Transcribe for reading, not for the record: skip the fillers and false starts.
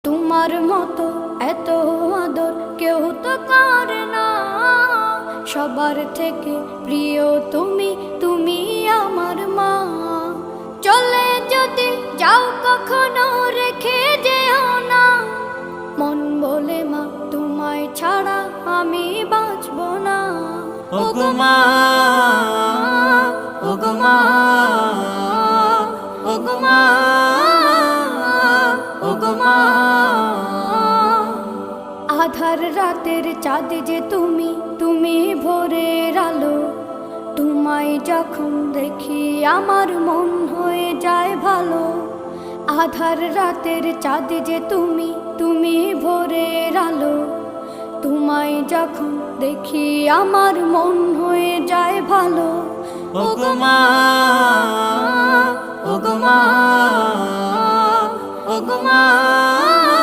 তোমার মতো এত আদর কেউ তো করে না। সবার থেকে প্রিয় তুমি, তুমি আমার মা। চলে যদি যাও কখনো রেখে যেও না, মন বলে মা তোমায় ছাড়া আমি বাঁচব না। ওগো মা, ওগো মা, ওগো মা, ওগো মা। আধার রাতের চাঁদ যে তুমি, তুমি ভোরের আলো। তোমায় যখন দেখি আমার মন হয়ে যায় ভালো। আধার রাতের চাঁদ যে তুমি, তুমি ভোরের আলো। তোমায় যখন দেখি আমার মন হয়ে যায় ভালো। ওগো মা, ওগো মা, ওগো মা।